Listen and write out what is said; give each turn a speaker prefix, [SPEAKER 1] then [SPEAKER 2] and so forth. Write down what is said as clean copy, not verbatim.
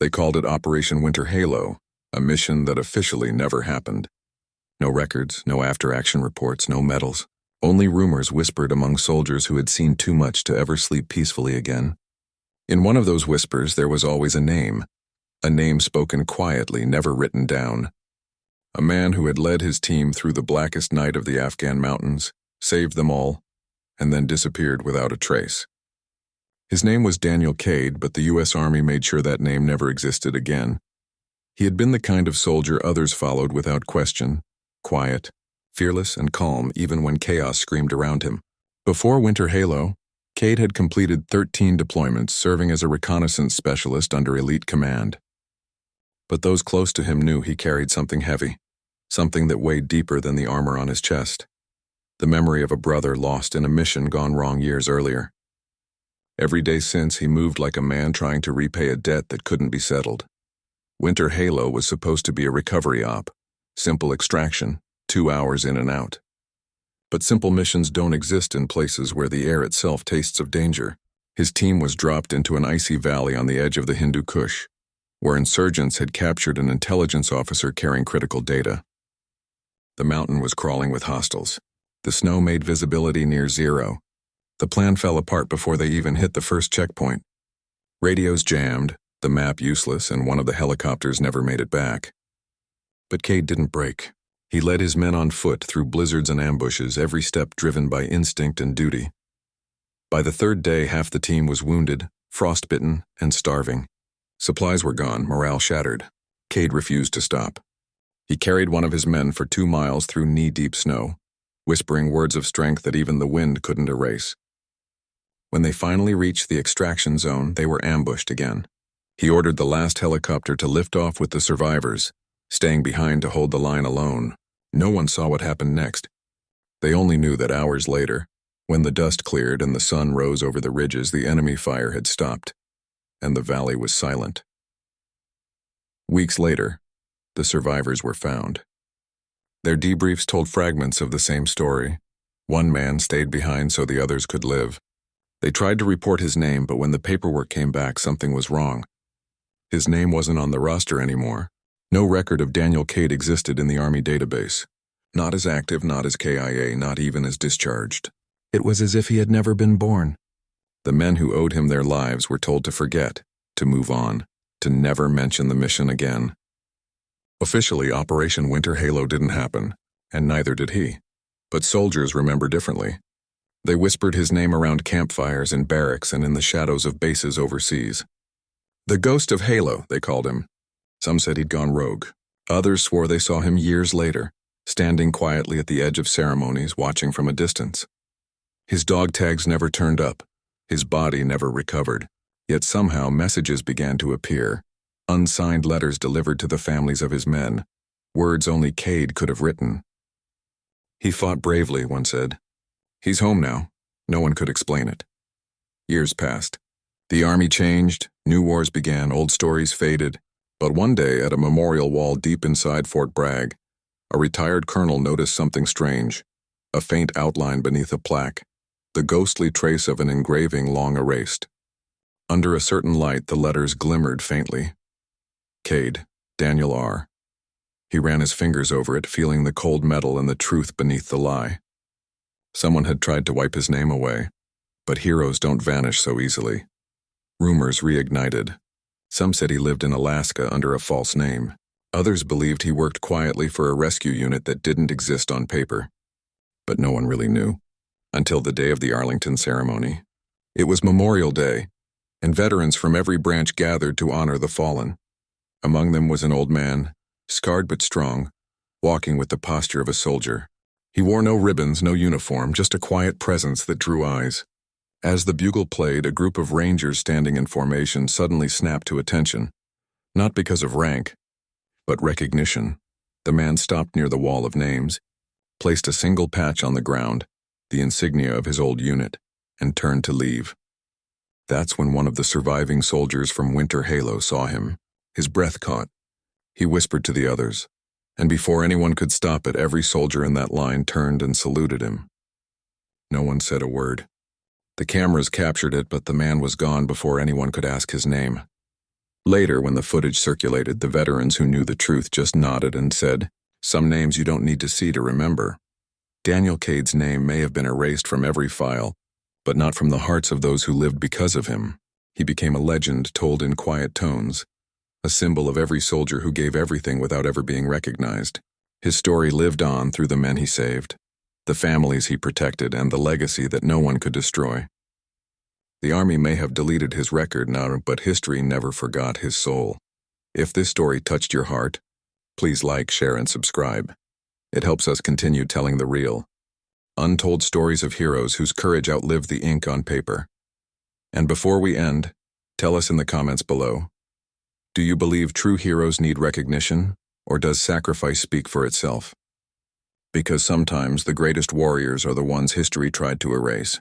[SPEAKER 1] They called it Operation Winter Halo, a mission that officially never happened. No records, no after-action reports, no medals. Only rumors whispered among soldiers who had seen too much to ever sleep peacefully again. In one of those whispers there was always a name spoken quietly, never written down. A man who had led his team through the blackest night of the Afghan mountains, saved them all, and then disappeared without a trace. His name was Daniel Cade, but the U.S. Army made sure that name never existed again. He had been the kind of soldier others followed without question, quiet, fearless and calm even when chaos screamed around him. Before Winter Halo, Cade had completed 13 deployments, serving as a reconnaissance specialist under elite command. But those close to him knew he carried something heavy, something that weighed deeper than the armor on his chest. The memory of a brother lost in a mission gone wrong years earlier. Every day since, he moved like a man trying to repay a debt that couldn't be settled. Winter Halo was supposed to be a recovery op, simple extraction, 2 hours in and out. But simple missions don't exist in places where the air itself tastes of danger. His team was dropped into an icy valley on the edge of the Hindu Kush, where insurgents had captured an intelligence officer carrying critical data. The mountain was crawling with hostiles. The snow made visibility near zero. The plan fell apart before they even hit the first checkpoint. Radios jammed, the map useless, and one of the helicopters never made it back. But Cade didn't break. He led his men on foot through blizzards and ambushes, every step driven by instinct and duty. By the third day, half the team was wounded, frostbitten, and starving. Supplies were gone, morale shattered. Cade refused to stop. He carried one of his men for 2 miles through knee-deep snow, whispering words of strength that even the wind couldn't erase. When they finally reached the extraction zone, they were ambushed again. He ordered the last helicopter to lift off with the survivors, staying behind to hold the line alone. No one saw what happened next. They only knew that hours later, when the dust cleared and the sun rose over the ridges, the enemy fire had stopped, and the valley was silent. Weeks later, the survivors were found. Their debriefs told fragments of the same story. One man stayed behind so the others could live. They tried to report his name, but when the paperwork came back, something was wrong. His name wasn't on the roster anymore. No record of Daniel Cade existed in the Army database. Not as active, not as KIA, not even as discharged. It was as if he had never been born. The men who owed him their lives were told to forget, to move on, to never mention the mission again. Officially, Operation Winter Halo didn't happen, and neither did he. But soldiers remember differently. They whispered his name around campfires in barracks and in the shadows of bases overseas. The Ghost of Halo, they called him. Some said he'd gone rogue. Others swore they saw him years later, standing quietly at the edge of ceremonies, watching from a distance. His dog tags never turned up. His body never recovered. Yet somehow messages began to appear. Unsigned letters delivered to the families of his men. Words only Cade could have written. He fought bravely, one said. He's home now. No one could explain it. Years passed. The army changed, new wars began, old stories faded. But one day, at a memorial wall deep inside Fort Bragg, a retired colonel noticed something strange. A faint outline beneath a plaque. The ghostly trace of an engraving long erased. Under a certain light, the letters glimmered faintly. Cade, Daniel R. He ran his fingers over it, feeling the cold metal and the truth beneath the lie. Someone had tried to wipe his name away, but heroes don't vanish so easily. Rumors reignited. Some said he lived in Alaska under a false name. Others believed he worked quietly for a rescue unit that didn't exist on paper. But no one really knew, until the day of the Arlington ceremony. It was Memorial Day, and veterans from every branch gathered to honor the fallen. Among them was an old man, scarred but strong, walking with the posture of a soldier. He wore no ribbons, no uniform, just a quiet presence that drew eyes. As the bugle played, a group of rangers standing in formation suddenly snapped to attention. Not because of rank, but recognition. The man stopped near the wall of names, placed a single patch on the ground, the insignia of his old unit, and turned to leave. That's when one of the surviving soldiers from Winter Halo saw him. His breath caught. He whispered to the others, and before anyone could stop it, every soldier in that line turned and saluted him. No one said a word. The cameras captured it, but the man was gone before anyone could ask his name. Later, when the footage circulated, the veterans who knew the truth just nodded and said, "Some names you don't need to see to remember." Daniel Cade's name may have been erased from every file, but not from the hearts of those who lived because of him. He became a legend told in quiet tones, a symbol of every soldier who gave everything without ever being recognized. His story lived on through the men he saved, the families he protected, and the legacy that no one could destroy. The Army may have deleted his record now, but history never forgot his soul. If this story touched your heart, please like, share, and subscribe. It helps us continue telling the real, untold stories of heroes whose courage outlived the ink on paper. And before we end, tell us in the comments below, do you believe true heroes need recognition, or does sacrifice speak for itself? Because sometimes the greatest warriors are the ones history tried to erase.